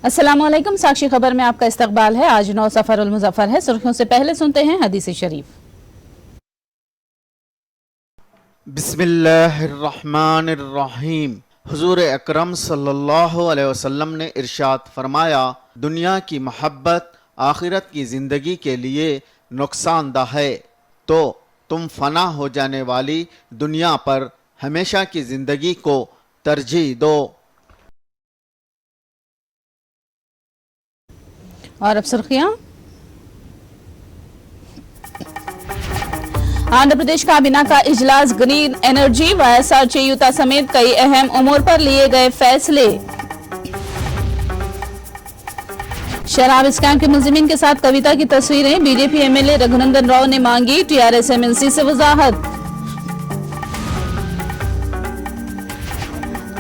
अस्सलामुअलैकुम। साक्षी खबर में आपका इस्तकबाल है। आज 9 सफर उल मुज़फ़्फ़र है। सुर्खियों से पहले सुनते हैं हदीस शरीफ। बिस्मिल्लाहिर्रहमानिर्रहीम। हुजूर अकरम सल्लल्लाहु अलैहि वसल्लम ने इरशाद फरमाया, दुनिया की मोहब्बत आखिरत की ज़िंदगी के लिए नुकसानदा है, तो तुम फना हो जाने वाली दुनिया पर हमेशा की ज़िंदगी को तरजीह दो। और अब सुर्खियां। आंध्र प्रदेश काबीना का इजलास, ग्रीन एनर्जी, वाईएसआर चेयुता समेत कई अहम उमूर पर लिए गए फैसले। शराब स्कैम के मुलजिमीन के साथ कविता की तस्वीरें, बीजेपी एमएलए रघुनंदन राव ने मांगी टीआरएस एमएलसी से वजाहत।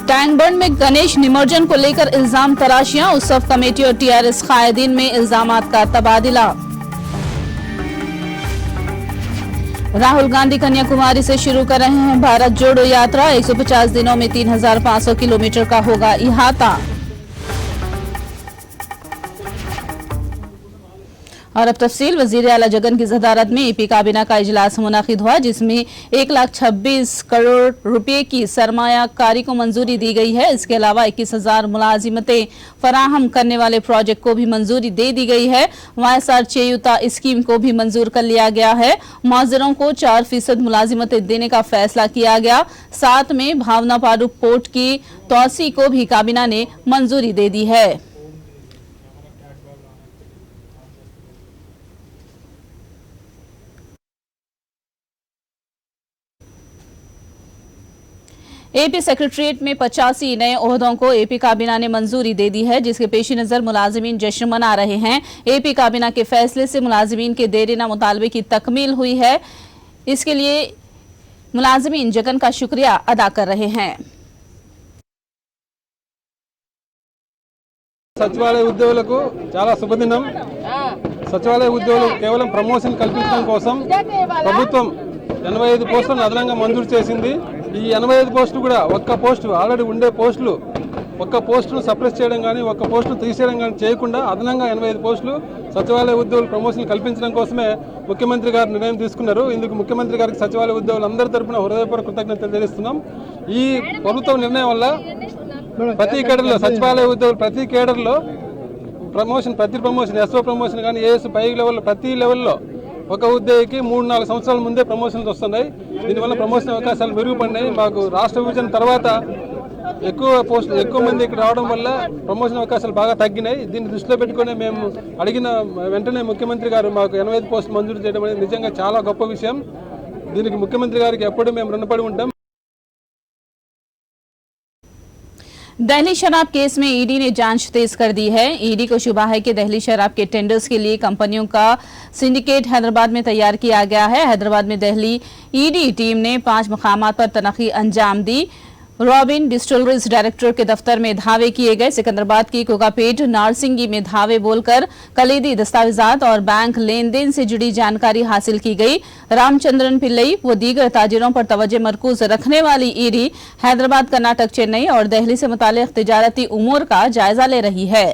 टैंक बंड में गणेश निमज्जन को लेकर इल्जाम तराशियां, उत्सव कमेटी और टीआरएस कायदीन में इल्जामात का तबादला। राहुल गांधी कन्याकुमारी से शुरू कर रहे हैं भारत जोड़ो यात्रा, 150 दिनों में 3500 किलोमीटर का होगा इहाता। और अब तफसील। वजीर आला जगन की सदारत में एपी काबीना का इजलास मुनाकिद हुआ, जिसमें 1,26 करोड़ रुपए की सरमायाकारी को मंजूरी दी गई है। इसके अलावा 21,000 मुलाजिमतें फराहम करने वाले प्रोजेक्ट को भी मंजूरी दे दी गई है। वाईएसआर चेयुता स्कीम को भी मंजूर कर लिया गया है। मौजरों को 4% मुलाजिमतें देने का फैसला किया गया। साथ में भावनापाडु पोर्ट की तोसी को भी काबीना ने मंजूरी दे दी है। एपी सेक्रेटरीट में 85 नए ओहदों को एपी काबीना ने मंजूरी दे दी है, जिसके पेश नजर मुलाजिमीन जश्न मना रहे हैं। एपी काबीना के फैसले से मुलाजिमीन के देरीना मुतालबे की तकमील हुई है। इसके लिए मुलाजिमीन जगन का शुक्रिया अदा कर रहे हैं। సచివాలయ ఉద్యోగులకు చాలా శుభదినం. సచివాలయ ఉద్యోగులకు కేవలం ప్రమోషన్ కల్పించడం కోసం ప్రభుత్వం 85 పోస్టులను అదనంగా మంజూరు చేసింది. ఈ 85 పోస్టులు కూడా ఒక్క పోస్టు ఆల్రెడీ ఉండే పోస్టులు ఒక్క పోస్టును సప్రెస్ చేయడం కానీ ఒక్క పోస్టును తీసేయడం కానీ చేయకుండా అదనంగా 85 పోస్టులు సచివాలయ ఉద్యోగులు ప్రమోషన్ కల్పించడం కోసమే ముఖ్యమంత్రి గారు నిర్ణయం తీసుకున్నారు. ఇందుకు ముఖ్యమంత్రి గారికి సచివాలయ ఉద్యోగులందరి తరపున హృదయపూర్వక కృతజ్ఞతలు తెలియజేస్తున్నాం. ఈ ప్రభుత్వ నిర్ణయం వల్ల ప్రతి కేడర్లో సచివాలయ ఉద్యోగులు ప్రతి కేడర్లో ప్రమోషన్ ఎస్ఓ ప్రమోషన్ కానీ ఏఎస్ పై లెవెల్లో ప్రతి లెవెల్లో ఒక ఉద్యోగికి 3-4 సంవత్సరాల ముందే ప్రమోషన్లు వస్తున్నాయి. దీనివల్ల ప్రమోషన్ అవకాశాలు మెరుగుపడినాయి. మాకు రాష్ట్ర విభజన తర్వాత ఎక్కువ మంది ఇక్కడ రావడం వల్ల ప్రమోషన్ అవకాశాలు బాగా తగ్గినాయి. దీన్ని దృష్టిలో పెట్టుకుని మేము అడిగిన వెంటనే ముఖ్యమంత్రి గారు మాకు 85 పోస్టులు మంజూరు చేయడం అనేది నిజంగా చాలా గొప్ప విషయం. దీనికి ముఖ్యమంత్రి గారికి ఎప్పుడూ మేము రుణపడి ఉంటాం. दिल्ली शराब केस में ईडी ने जांच तेज कर दी है। ईडी को शुबा है कि दिल्ली शराब के टेंडर्स के लिए कंपनियों का सिंडिकेट हैदराबाद में तैयार किया गया है। हैदराबाद में दिल्ली ईडी टीम ने 5 मकामात पर तनखी अंजाम दी। रॉबिन डिस्टिलरीज डायरेक्टर के दफ्तर में धावे किए गए। सिकंदराबाद की कोकापेट नारसिंगी में धावे बोलकर कलीदी दस्तावेजात और बैंक लेन देन से जुड़ी जानकारी हासिल की गई। रामचंद्रन पिल्लई व दीगर ताजिरों पर तवज्जो मरकूज रखने वाली ईडी हैदराबाद, कर्नाटक, चेन्नई और दिल्ली से मुताल्लिक तिजारती उमूर का जायजा ले रही है।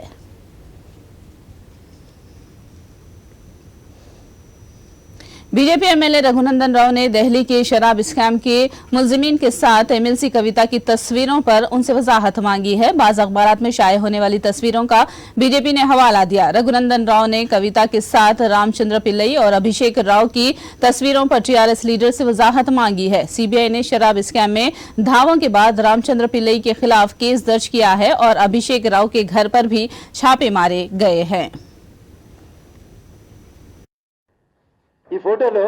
बीजेपी एमएलए रघुनंदन राव ने दिल्ली के शराब स्कैम के मुलजिमीन के साथ एमएलसी कविता की तस्वीरों पर उनसे वजाहत मांगी है। बाज़ अखबारात में शाये होने वाली तस्वीरों का बीजेपी ने हवाला दिया। रघुनंदन राव ने कविता के साथ रामचंद्र पिल्लई और अभिषेक राव की तस्वीरों पर टीआरएस लीडर से वजाहत मांगी है। सीबीआई ने शराब स्कैम में धावों के बाद रामचंद्र पिल्लई के खिलाफ केस दर्ज किया है और अभिषेक राव के घर पर भी छापे मारे गए हैं। ఈ ఫోటోలో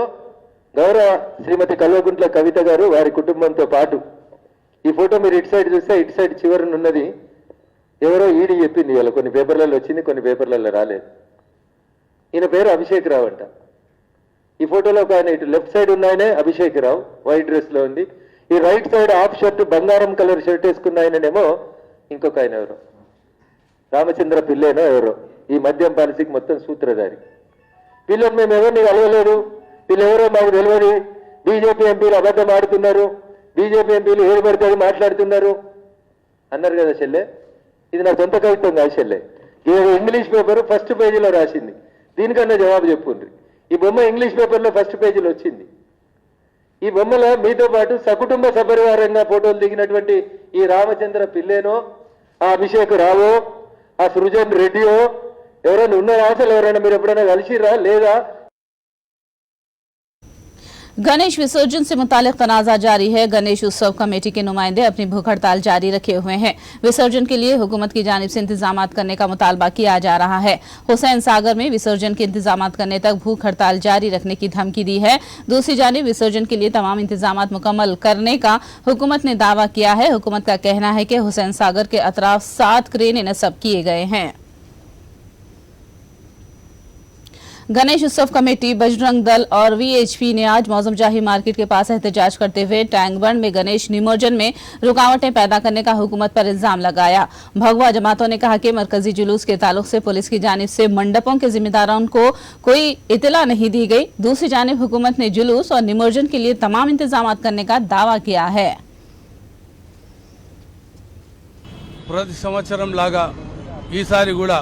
గౌరవ శ్రీమతి కల్వకుంట్ల కవిత గారు వారి కుటుంబంతో పాటు ఈ ఫోటో మీరు ఇటు సైడ్ చూస్తే ఇటు సైడ్ చివరన ఉన్నది ఎవరో ఈడీ చెప్పింది. ఇవాళ కొన్ని పేపర్లలో వచ్చింది, కొన్ని పేపర్లలో రాలేదు. ఈయన పేరు అభిషేక్ రావు అంట. ఈ ఫోటోలో ఒక ఆయన ఇటు లెఫ్ట్ సైడ్ ఉన్న ఆయనే అభిషేక్ రావు, వైట్ డ్రెస్ లో ఉంది. ఈ రైట్ సైడ్ హాఫ్ షర్ట్ బంగారం కలర్ షర్ట్ వేసుకున్న ఆయననేమో ఇంకొక ఆయన ఎవరో రామచంద్ర పిల్లేనో ఎవరో ఈ మద్యం పాలసీకి మొత్తం సూత్రధారి. వీళ్ళని మేము ఎవరిని కలవలేదు, వీళ్ళెవరో మాకు తెలియదు. బీజేపీ ఎంపీలు అబద్ధం ఆడుతున్నారు, బీజేపీ ఎంపీలు ఏడు పడితే మాట్లాడుతున్నారు అన్నారు కదా చెల్లె. ఇది నా సొంత కవిత్వం కాదు చెల్లె. ఇంగ్లీష్ పేపర్ ఫస్ట్ పేజీలో రాసింది, దీనికన్నా జవాబు చెప్పుండ్రి. ఈ బొమ్మ ఇంగ్లీష్ పేపర్లో ఫస్ట్ పేజీలో వచ్చింది. ఈ బొమ్మలో మీతో పాటు సకుటుంబ సపరివారంగా ఫోటోలు దిగినటువంటి ఈ రామచంద్ర పిల్లేనో, ఆ అభిషేక్ రావో, ఆ సృజన్ రెడ్డియో ఎవరైనా ఉన్నారా? అసలు ఎవరైనా మీరు ఎప్పుడైనా కలిసిరా లేదా? गणेश विसर्जन से मुतालिक तनाजा जारी है। गणेश उत्सव कमेटी के नुमाइंदे अपनी भूख हड़ताल जारी रखे हुए हैं। विसर्जन के लिए हुकूमत की जानिब से इंतजामात करने का मुतालबा किया जा रहा है। हुसैन सागर में विसर्जन के इंतजामात करने तक भूख हड़ताल जारी रखने की धमकी दी है। दूसरी जानिब विसर्जन के लिए तमाम इंतजामात मुकम्मल करने का हुकूमत ने दावा किया है। हुकूमत का कहना है कि हुसैन सागर के अतराफ 7 क्रेन नस्ब किए गए हैं। गणेश उत्सव कमेटी, बजरंग दल और वीएचपी ने आज मौजम जाही मार्केट के पास एहतजाज करते हुए टैंक बंड में गणेश निमज्जन में रुकावटें पैदा करने का हुकूमत पर इल्जाम लगाया। भगवा जमातों ने कहा कि मरकजी जुलूस के ताल्लुक से पुलिस की जानिब से मंडपों के जिम्मेदारों को कोई इतला नहीं दी गई। दूसरी जानिब हुकूमत ने जुलूस और निमज्जन के लिए तमाम इंतजाम करने का दावा किया है। ప్రతి సంవత్సరం లాగా ఈసారి కూడా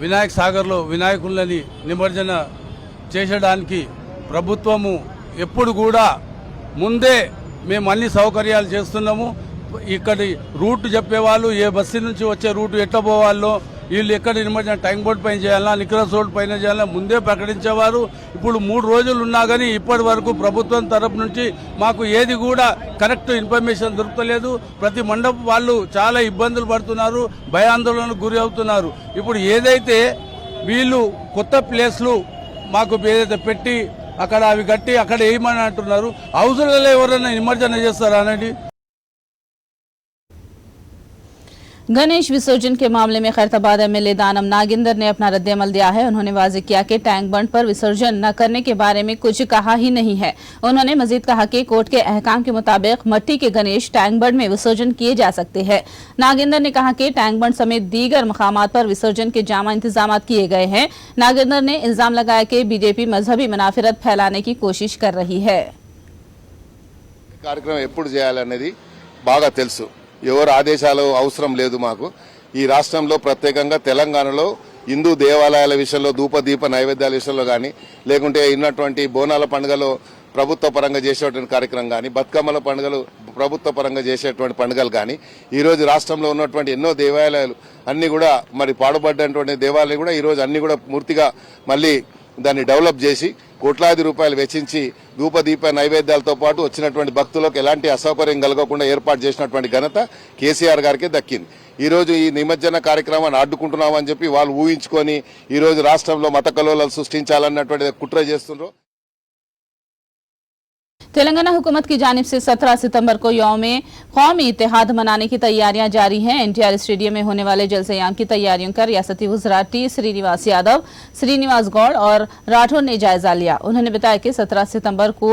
వినాయక్ సాగర్లో వినాయకులని నిమజ్జన చేసడానికి ప్రభుత్వము ఎప్పుడు కూడా ముందే మేము అన్ని సౌకర్యాలు చేస్తున్నాము. ఇక్కడి రూట్ చెప్పేవాళ్ళు, ఏ బస్సు నుంచి వచ్చే రూట్ ఎట్లా పోవాలో, వీళ్ళు ఎక్కడ నిమజ్జన ట్యాంక్ బోర్డ్ పైన చేయాలా, నిక్రస్ రోడ్ పైన చేయాలా ముందే ప్రకటించేవారు. ఇప్పుడు 3 రోజులు ఉన్నా కానీ ఇప్పటి వరకు ప్రభుత్వం తరపు నుంచి మాకు ఏది కూడా కరెక్ట్ ఇన్ఫర్మేషన్ దొరకలేదు. ప్రతి మండపం వాళ్ళు చాలా ఇబ్బందులు పడుతున్నారు, భయాందోళనకు గురి అవుతున్నారు. ఇప్పుడు ఏదైతే వీళ్ళు కొత్త ప్లేస్లు మాకు ఏదైతే పెట్టి అక్కడ అవి కట్టి అక్కడ వేయమని అంటున్నారు, హౌజులలో ఎవరైనా నిమజ్జన చేస్తారా అనండి. गणेश विसर्जन के मामले में खैरताबाद एमएलए दानम नागेंद्र ने अपना रद्द-ए-अमल दिया है। उन्होंने वाज़ेह किया कि टैंक बंड पर विसर्जन न करने के बारे में कुछ कहा ही नहीं है। उन्होंने मजीद कहा कि कोर्ट के अहकाम के मुताबिक मट्टी के गणेश टैंक बंड में विसर्जन किए जा सकते हैं। नागेंद्र ने कहा कि टैंक बंड समेत दीगर मकामात पर विसर्जन के जामा इंतजाम किए गए हैं। नागेंद्र ने इल्जाम लगाया कि बीजेपी मजहबी मुनाफिरत फैलाने की कोशिश कर रही है। కార్యక్రమం ఎప్పుడు చేయాలనేది బాగా తెలుసు. ఎవరు ఆదేశాలు అవసరం లేదు మాకు. ఈ రాష్ట్రంలో ప్రత్యేకంగా తెలంగాణలో హిందూ దేవాలయాల విషయంలో ధూపదీప నైవేద్యాల విషయంలో కానీ, లేకుంటే ఉన్నటువంటి బోనాల పండుగలో ప్రభుత్వ పరంగా చేసేటువంటి కార్యక్రమం కానీ, బతుకమ్మల పండుగలు ప్రభుత్వ పరంగా చేసేటువంటి పండుగలు కానీ, ఈరోజు రాష్ట్రంలో ఉన్నటువంటి ఎన్నో దేవాలయాలు అన్ని కూడా మరి పాడుబడ్డటువంటి దేవాలయాలు కూడా ఈరోజు అన్ని కూడా పూర్తిగా మళ్ళీ దాన్ని డెవలప్ చేసి కోట్లాది రూపాయలు వెచ్చించి ధూపదీప నైవేద్యాలతో పాటు వచ్చినటువంటి భక్తులకు ఎలాంటి అసౌకర్యం కలగకుండా ఏర్పాటు చేసినటువంటి ఘనత కేసీఆర్ గారికే దక్కింది. ఈరోజు ఈ నిమజ్జన కార్యక్రమాన్ని అడ్డుకుంటున్నామని చెప్పి వాళ్ళు ఊహించుకొని ఈరోజు రాష్ట్రంలో మత కల్లోలాలు సృష్టించాలన్నటువంటి కుట్ర చేస్తున్నారు. तेलंगाना हुकूमत की जानिब से 17 सितंबर को यौम कौमी इत्तेहाद मनाने की तैयारियां जारी हैं। एनटीआर स्टेडियम में होने वाले जलसे-ए-आम की तैयारियों का रियासती वज़रा टी श्रीनिवास यादव, श्रीनिवास गौड़ और राठौर ने जायजा लिया। उन्होंने बताया कि 17 सितंबर को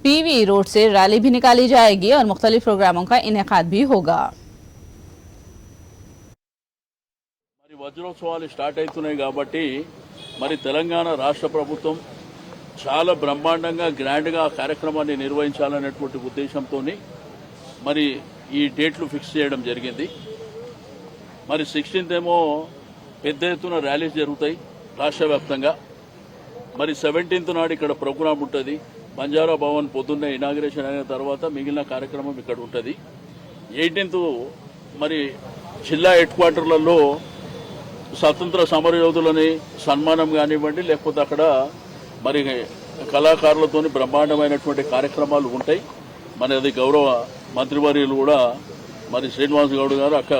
पीवी रोड से रैली भी निकाली जाएगी और मुख्तलिफ प्रोग्रामों का इनेकाद भी होगा। వజ్రోత్సవాలు స్టార్ట్ అవుతున్నాయి కాబట్టి మరి తెలంగాణ రాష్ట్ర ప్రభుత్వం చాలా బ్రహ్మాండంగా గ్రాండ్గా ఆ కార్యక్రమాన్ని నిర్వహించాలనేటువంటి ఉద్దేశంతో మరి ఈ డేట్లు ఫిక్స్ చేయడం జరిగింది. మరి 16th ఏమో పెద్ద ఎత్తున ర్యాలీస్ జరుగుతాయి రాష్ట్ర వ్యాప్తంగా. మరి 17th నాడు ఇక్కడ ప్రోగ్రాం ఉంటుంది. బంజారా భవన్ పొద్దున్నే ఇనాగ్రేషన్ అయిన తర్వాత మిగిలిన కార్యక్రమం ఇక్కడ ఉంటుంది. 18th మరి జిల్లా హెడ్ క్వార్టర్లలో స్వతంత్ర సమరయోధులని సన్మానం కానివ్వండి, లేకపోతే అక్కడ మరి కళాకారులతో బ్రహ్మాండమైనటువంటి కార్యక్రమాలు ఉంటాయి. మరి అది గౌరవ మంత్రివర్యులు కూడా మరి శ్రీనివాస్ గౌడ్ గారు, అక్క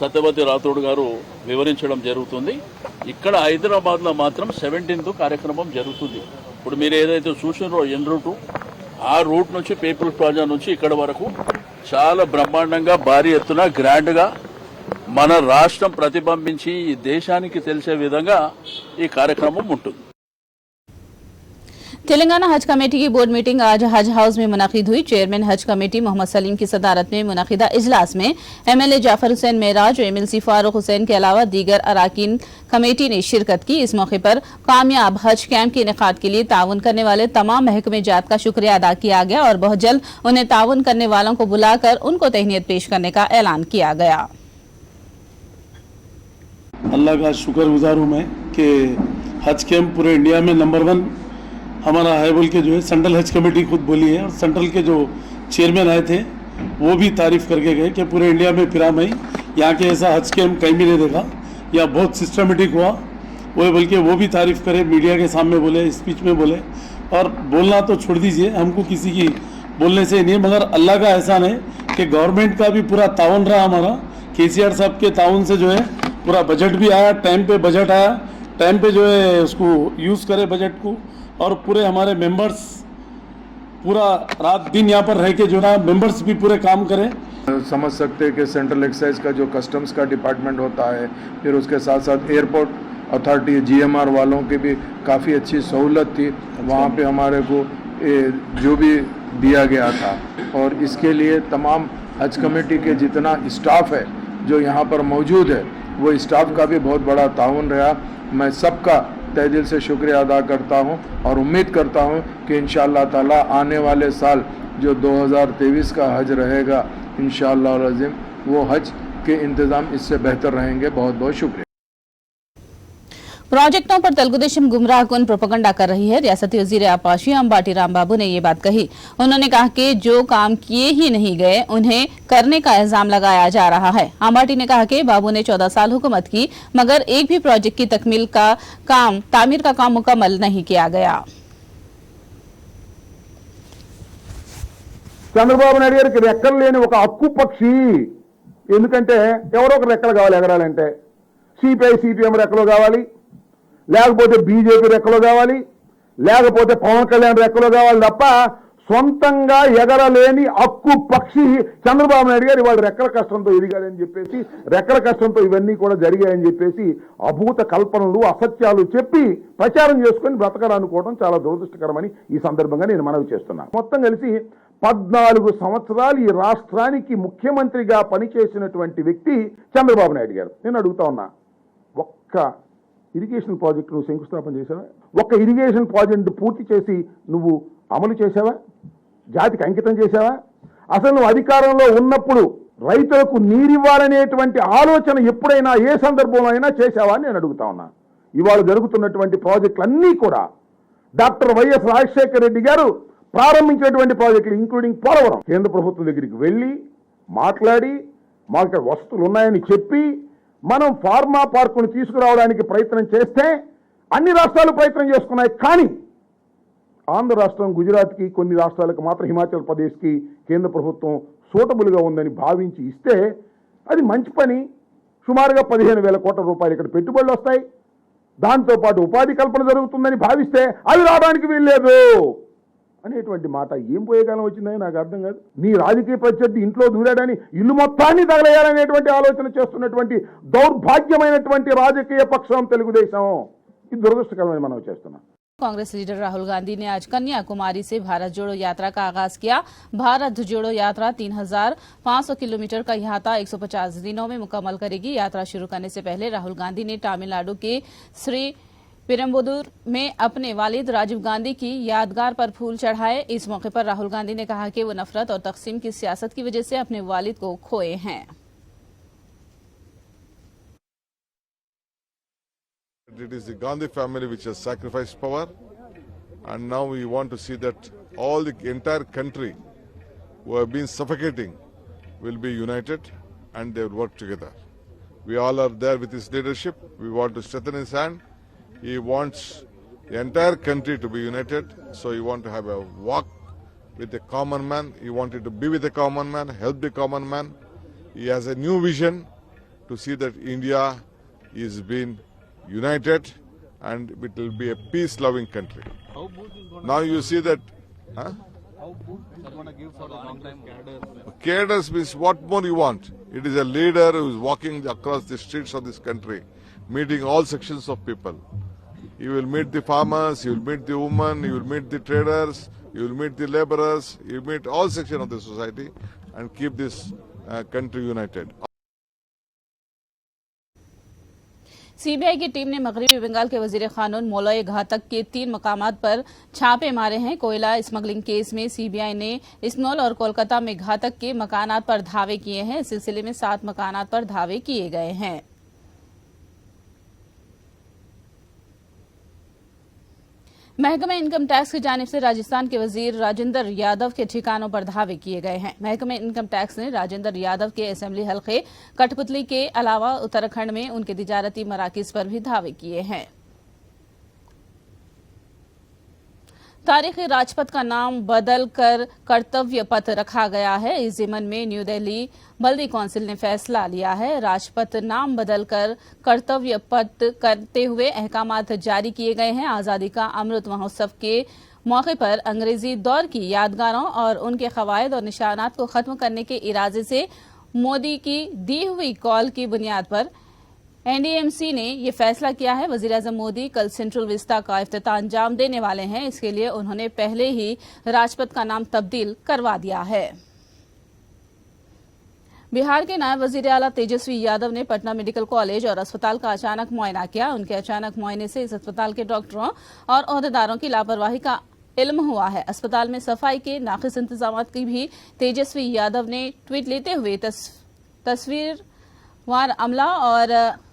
సత్యవతి రాథోడ్ గారు వివరించడం జరుగుతుంది. ఇక్కడ హైదరాబాద్లో మాత్రం 17th కార్యక్రమం జరుగుతుంది. ఇప్పుడు మీరు ఏదైతే చూసినారో ఎన్ రూటు, ఆ రూట్ నుంచి పీపుల్స్ ప్లాజా నుంచి ఇక్కడ వరకు చాలా బ్రహ్మాండంగా భారీ ఎత్తున గ్రాండ్గా మన రాష్ట్రం ప్రతిబింబించి ఈ దేశానికి తెలిసే విధంగా ఈ కార్యక్రమం ఉంటుంది. तेलंगाना हज कमेटी की बोर्ड मीटिंग आज हज हाउस में मुनाकिद हुई। चेयरमैन हज कमेटी मोहम्मद सलीम की सदारत में मुनाकिदा इजलास में एमएलए जाफर हुसैन मेराज और एमएलसी फारूक हुसैन के अलावा दीगर अराकीन कमेटी ने शिरकत की। इस मौके पर कामयाब हज कैंप के इनेकाद के लिए ताउन करने वाले तमाम महकमे जात का शुक्रिया अदा किया गया और बहुत जल्द उन्हें ताउन करने वालों को बुलाकर उनको तहनीयत पेश करने का ऐलान किया गया। अल्लाह का शुक्रगुजार हूँ मैं कि हज कैंप पूरे इंडिया में नंबर 1 हमारा है बोल के जो है सेंट्रल हज कमेटी खुद बोली है, और सेंट्रल के जो चेयरमैन आए थे वो भी तारीफ करके गए कि पूरे इंडिया में फिरा मैं यहाँ के ऐसा हज कैंप कहीं भी नहीं देखा, या बहुत सिस्टमेटिक हुआ। वो बल्कि वो भी तारीफ करे, मीडिया के सामने बोले, स्पीच में बोले। और बोलना तो छोड़ दीजिए, हमको किसी की बोलने से नहीं, मगर अल्लाह का एहसान है कि गवर्नमेंट का भी पूरा ताउन रहा हमारा। केसीआर साहब के ताउन से जो है पूरा बजट भी आया, टाइम पे बजट आया, टाइम पे जो है उसको यूज़ करे बजट को, और पूरे हमारे मेंबर्स पूरा रात दिन यहाँ पर रह के जो ना मेंबर्स भी पूरे काम करें। समझ सकते हैं कि सेंट्रल एक्साइज का जो कस्टम्स का डिपार्टमेंट होता है, फिर उसके साथ साथ एयरपोर्ट अथॉरिटी GMR वालों की भी काफ़ी अच्छी सहूलत थी। वहाँ पे हमारे को जो भी दिया गया था, और इसके लिए तमाम हज कमेटी के जितना स्टाफ है जो यहाँ पर मौजूद है, वो स्टाफ का भी बहुत बड़ा ताउन रहा। मैं सबका तहे दिल से शुक्रिया अदा करता हूँ और उम्मीद करता हूँ कि इंशाअल्लाह ताला आने वाले साल जो 2023 का हज रहेगा, इंशाअल्लाह अज़ीम वो हज के इंतज़ाम इससे बेहतर रहेंगे। बहुत बहुत शुक्रिया। प्रोजेक्टों पर तेलुगुदेशम गुमराहकुन प्रोपेगेंडा कर रही है। रियासती वजीर आपाशी अंबाटी रामबाबू ने ये बात कही। उन्होंने कहा कि जो काम किए ही नहीं गए उन्हें करने का इल्जाम लगाया जा रहा है। अंबाटी ने कहा कि बाबू ने 14 साल हुकूमत की, मगर एक भी प्रोजेक्ट की तामीर का काम मुकम्मल नहीं किया गया। చంద్రబాబు నాయుడు గారికి రెక్కలు లేని ఒక హక్కు పక్షి. ఎందుకంటే ఎవరో ఒక రెక్కలు కావాలి ఎగరాలంటే. CPI-CPM రెక్కలు కావాలి, లేకపోతే బీజేపీ రెక్కలు కావాలి, లేకపోతే పవన్ కళ్యాణ్ రెక్కలు కావాలి తప్ప సొంతంగా ఎగరలేని హక్కు పక్షి చంద్రబాబు నాయుడు గారు ఇవాళ రెక్కల కష్టంతో ఎదిగారని చెప్పేసి, రెక్కల కష్టంతో ఇవన్నీ కూడా జరిగాయని చెప్పేసి అభూత కల్పనలు అసత్యాలు చెప్పి ప్రచారం చేసుకుని బ్రతకడానుకోవడం చాలా దురదృష్టకరమని ఈ సందర్భంగా నేను మనవి చేస్తున్నాను. మొత్తం కలిసి 14 సంవత్సరాలు ఈ రాష్ట్రానికి ముఖ్యమంత్రిగా పనిచేసినటువంటి వ్యక్తి చంద్రబాబు నాయుడు గారు. నేను అడుగుతా ఉన్నా, ఒక్క ఇరిగేషన్ ప్రాజెక్టు నువ్వు శంకుస్థాపన చేసావా? ఒక్క ఇరిగేషన్ ప్రాజెక్టు పూర్తి చేసి నువ్వు అమలు చేసావా? జాతికి అంకితం చేసావా? అసలు నువ్వు అధికారంలో ఉన్నప్పుడు రైతులకు నీరివ్వాలనేటువంటి ఆలోచన ఎప్పుడైనా ఏ సందర్భంలో అయినా చేసావా అని నేను అడుగుతా ఉన్నా. ఇవాళ జరుగుతున్నటువంటి ప్రాజెక్టులన్నీ కూడా డాక్టర్ వైఎస్ రాజశేఖర రెడ్డి గారు ప్రారంభించినటువంటి ప్రాజెక్టులు, ఇంక్లూడింగ్ పోలవరం, కేంద్ర ప్రభుత్వం దగ్గరికి వెళ్ళి మాట్లాడి మాకు ఇక్కడ వసతులు ఉన్నాయని చెప్పి మనం ఫార్మా పార్కును తీసుకురావడానికి ప్రయత్నం చేస్తే అన్ని రాష్ట్రాలు ప్రయత్నం చేసుకున్నాయి. కానీ ఆంధ్ర రాష్ట్రం, గుజరాత్కి, కొన్ని రాష్ట్రాలకు మాత్రం హిమాచల్ ప్రదేశ్కి కేంద్ర ప్రభుత్వం సూటబుల్గా ఉందని భావించి ఇస్తే అది మంచి పని. సుమారుగా 15,000 కోట్ల రూపాయలు ఇక్కడ పెట్టుబడులు వస్తాయి, దాంతోపాటు ఉపాధి కల్పన జరుగుతుందని భావిస్తే అవి రావడానికి వీల్లేదు అనేటువంటి మాట ఏం పోయేకాలం వచ్చిందని నాకు అర్థం కాదు. నీ రాజకీయ ప్రత్యర్థి ఇంట్లో దూరాడని ఇల్లు మొత్తాన్ని తగలేయాలనేటువంటి ఆలోచన చేస్తున్నటువంటి దౌర్భాగ్యమైనటువంటి రాజకీయ పక్షం తెలుగుదేశం. ఇది దురదృష్టకరమని మనం చేస్తున్నాం. कांग्रेस लीडर राहुल गांधी ने आज कन्याकुमारी से भारत जोड़ो यात्रा का आगाज किया। भारत जोड़ो यात्रा 3,500 किलोमीटर का अहाता 150 दिनों में मुकम्मल करेगी। यात्रा शुरू करने से पहले राहुल गांधी ने तमिलनाडु के श्री पेरम्बदूर में अपने वालिद राजीव गांधी की यादगार पर फूल चढ़ाए। इस मौके पर राहुल गांधी ने कहा कि वो नफरत और तकसीम की सियासत की वजह से अपने वालिद को खोए हैं। It is the Gandhi family which has sacrificed power, and now we want to see that all the entire country who have been suffocating will be united and they will work together. We all are there with his leadership. We want to strengthen his hand. He wants the entire country to be united, so he wants to have a walk with the common man. He wanted to be with the common man, help the common man. He has a new vision to see that India is being united and it will be a peace-loving country. Now you see that. How Booth is going to give for the long-time cadres? Cadres means what more you want? It is a leader who is walking across the streets of this country, meeting all sections of people. He will meet the farmers, he will meet the women, he will meet the traders, he will meet the laborers, he will meet all sections of the society and keep this country united. CBI की team ने मगरबी बंगाल के वजीर कानून मौलवी घातक के 3 मकामात पर छापे मारे हैं। कोयला स्मगलिंग केस में सीबीआई ने इस्नोल और कोलकाता में घातक के मकानात पर धावे किए हैं। इस सिलसिले में 7 मकानात पर धावे किए गए हैं। महकमे इनकम टैक्स की जानिब से राजस्थान के वजीर राजेंद्र यादव के ठिकानों पर धावे किए गए हैं। महकमे इनकम टैक्स ने राजेंद्र यादव के असेंबली हलके कठपुतली के अलावा उत्तराखंड में उनके तिजारती मराकिज पर भी धावे किए हैं। तारीखी राजपथ का नाम बदल कर कर्तव्य पथ रखा गया है। इस जिमन में न्यू दिल्ली बल्दी काउंसिल ने फैसला लिया है। राजपथ नाम बदल कर कर्तव्य पथ करते हुए अहकामात जारी किए गए हैं। आजादी का अमृत महोत्सव के मौके पर अंग्रेजी दौर की यादगारों और उनके कवायद और निशानात को खत्म करने के इरादे से मोदी की दी हुई कॉल की बुनियाद पर एनडीएमसी ने ये फैसला किया है। वजीर-ए-आज़म मोदी कल सेंट्रल विस्टा का इफ्तिताह अंजाम देने वाले हैं। इसके लिए उन्होंने पहले ही राजपथ का नाम तब्दील करवा दिया है। बिहार के नायब वजीर आला तेजस्वी यादव ने पटना मेडिकल कॉलेज और अस्पताल का अचानक मुआयना किया। उनके अचानक मुआयने से इस अस्पताल के डॉक्टरों और ओहदेदारों की लापरवाही का इल्म हुआ है। अस्पताल में सफाई के नाक़िस इंतजाम की भी तेजस्वी यादव ने ट्वीट लेते हुए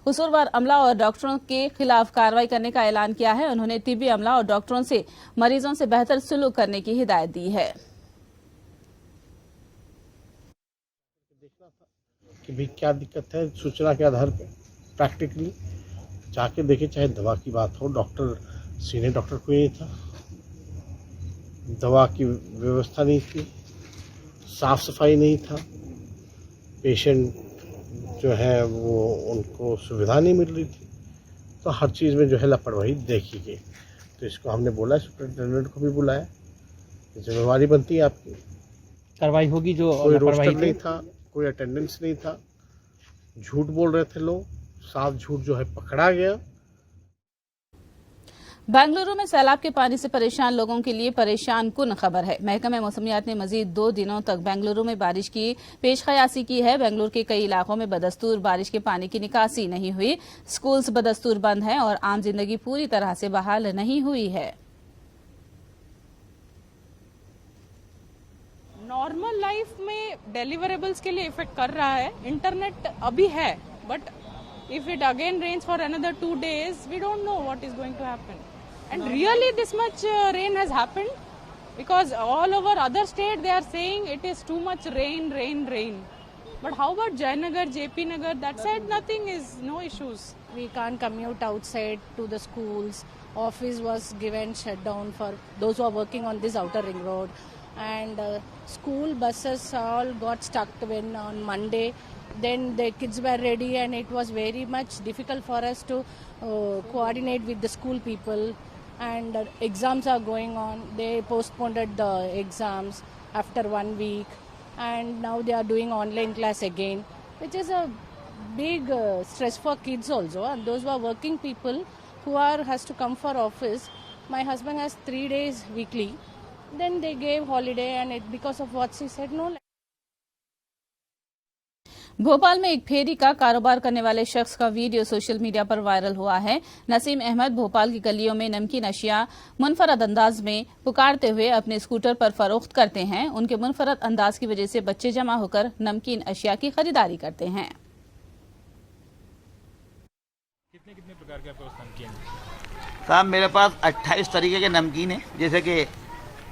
कसूरवार अमला और डॉक्टरों के खिलाफ कार्रवाई करने का ऐलान किया है। उन्होंने तिब्बी अमला और डॉक्टरों से मरीजों से बेहतर सुलूक करने की हिदायत दी है। कि भी क्या दिक्कत है, सूचना के आधार पर प्रैक्टिकली जाके देखे। चाहे दवा की बात हो, डॉक्टर सीनियर डॉक्टर कोई नहीं था, दवा की व्यवस्था नहीं थी, साफ सफाई नहीं था, पेशेंट जो है वो उनको सुविधा नहीं मिल रही थी, तो हर चीज़ में जो है लापरवाही देखी गई। तो इसको हमने बोला, सुपरिटेंडेंट को भी बुलाया, जिम्मेवारी बनती है आपकी, कार्रवाई होगी। जो कोई रोस्टर नहीं था, कोई अटेंडेंस नहीं था, झूठ बोल रहे थे लोग, साफ झूठ जो है पकड़ा गया। बेंगलुरु में सैलाब के पानी से परेशान लोगों के लिए परेशान कुन खबर है। महकमे मौसमियात ने मजीद 2 दिनों तक बेंगलुरु में बारिश की पेशकयासी की है। बेंगलुरु के कई इलाकों में बदस्तूर बारिश के पानी की निकासी नहीं हुई, स्कूल्स बदस्तूर बंद हैं और आम जिंदगी पूरी तरह से बहाल नहीं हुई है। नॉर्मल लाइफ में डिलीवरेबल्स के लिए इफेक्ट कर रहा है। इंटरनेट अभी है, but if it again rains for another 2 days, we don't know what is going to happen. And really this much rain has happened, because all over other state they are saying it is too much rain. But how about Jayanagar, JP Nagar? That side nothing is, no issues. We can't commute outside to the schools. Office was given shut down for those who are working on this outer ring road. And school buses all got stuck when on Monday. Then the kids were ready and it was very much difficult for us to coordinate with the school people, and exams are going on. They postponed the exams after 1 week and now they are doing online class again, which is a big stress for kids also, and those who are working people who has to come for office. My husband has 3 days weekly, then they gave holiday, and it because of what she said, no. Bhopal में एक फेरी का कारोबार करने वाले शख्स का video social media पर viral हुआ है। नसीम अहमद भोपाल की गलियों में नमकीन अशिया मुनफरद अंदाज में पुकारते हुए अपने स्कूटर पर फरोख्त करते हैं। उनके मुनफरद अंदाज की वजह से बच्चे जमा होकर नमकीन अशिया की खरीदारी करते हैं। कितने प्रकार के नमकीन? साहब मेरे पास 28 तरीके के नमकीन है, जैसे कि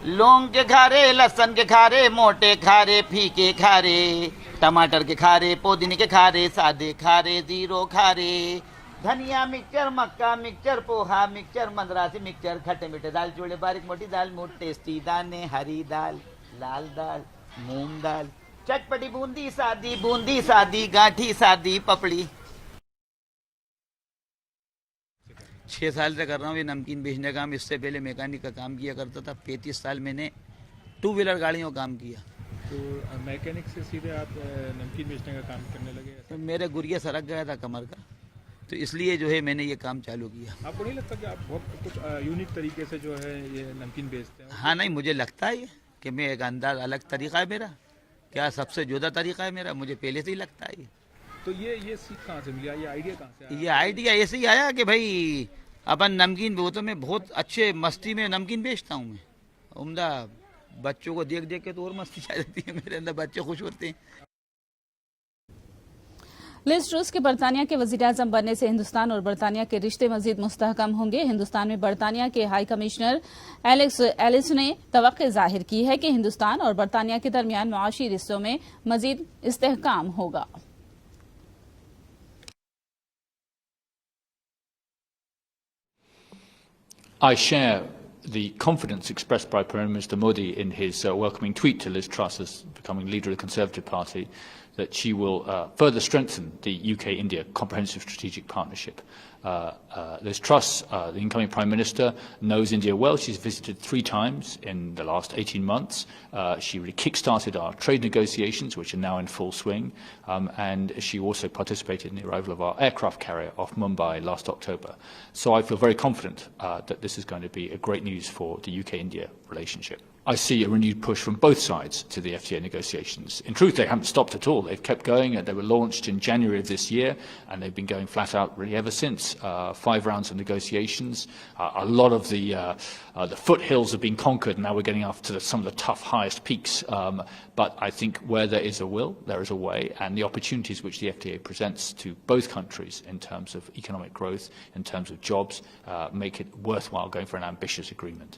लौंग के खारे, लहसुन के खारे, मोटे खारे, फीके खारे, टमाटर के खारे, पुदीने के खारे, सादे खारे, जीरो खारे, धनिया मिक्सचर, मक्का mixture, poha mixture, Madrasi mixture, खट्टे मीठे दाल चूड़े, बारीक मोटी दाल, मूड टेस्टी दाने, हरी दाल, लाल दाल, मूंग दाल, चटपटी बूंदी सादी, गांठी सादी, पपड़ी। 6 साल से कर रहा हूँ ये नमकीन बेचने का काम। इससे पहले मैकेनिक का काम किया करता था। 35 साल मैंने 2 व्हीलर गाड़ियों का काम किया। तो मैकेनिक से सीधे आप नमकीन बेचने का काम करने लगे? तो मेरे गुर्गे सरक गया था कमर का, तो इसलिए जो है मैंने ये काम चालू किया। आपको नहीं लगता कि आप बहुत कुछ यूनिक तरीके से जो है ये नमकीन बेचते हैं? हाँ, नहीं, मुझे लगता है कि मैं एक अंदाज अलग तरीका है मेरा, क्या सबसे जुदा तरीका है मेरा, मुझे पहले से ही लगता है। तो ये सीख कहाँ से मिला, ये आइडिया कहाँ से आया? ये आइडिया ऐसे ही आया कि भाई अपन नमकीन, वो तो मैं बहुत अच्छे मस्ती में नमकीन बेचता हूँ मैं, उम्दा। बच्चों को देख देख के तो और मस्ती आ जाती है मेरे अंदर, बच्चे खुश होते हैं। लिज ट्रस के बरतानिया के वज़ीर-ए-आज़म बनने से हिंदुस्तान और बरतानिया के रिश्ते मजीद मुस्तहकम होंगे। हिंदुस्तान में बरतानिया के हाई कमिश्नर एलेक्स एलिस ने तवक्को जाहिर की है कि हिंदुस्तान और बरतानिया के दरमियान मुआशी रिश्तों में मजीद इस्तेहकाम होगा। I share the confidence expressed by Prime Minister Modi in his welcoming tweet to Liz Truss as becoming leader of the Conservative Party, that she will further strengthen the UK-India Comprehensive Strategic Partnership. Liz Truss, the incoming Prime Minister, knows India well. She's visited 3 times in the last 18 months. She really kick-started our trade negotiations, which are now in full swing, and she also participated in the arrival of our aircraft carrier off Mumbai last October. So I feel very confident that this is going to be a great news for the UK-India relationship. I see a renewed push from both sides to the FTA negotiations. In truth, they haven't stopped at all. They've kept going, and they were launched in January of this year, and they've been going flat out really ever since. 5 rounds of negotiations. A lot of the foothills have been conquered, and now we're getting up to some of the tough, highest peaks. But I think where there is a will, there is a way, and the opportunities which the FTA presents to both countries in terms of economic growth, in terms of jobs, make it worthwhile going for an ambitious agreement.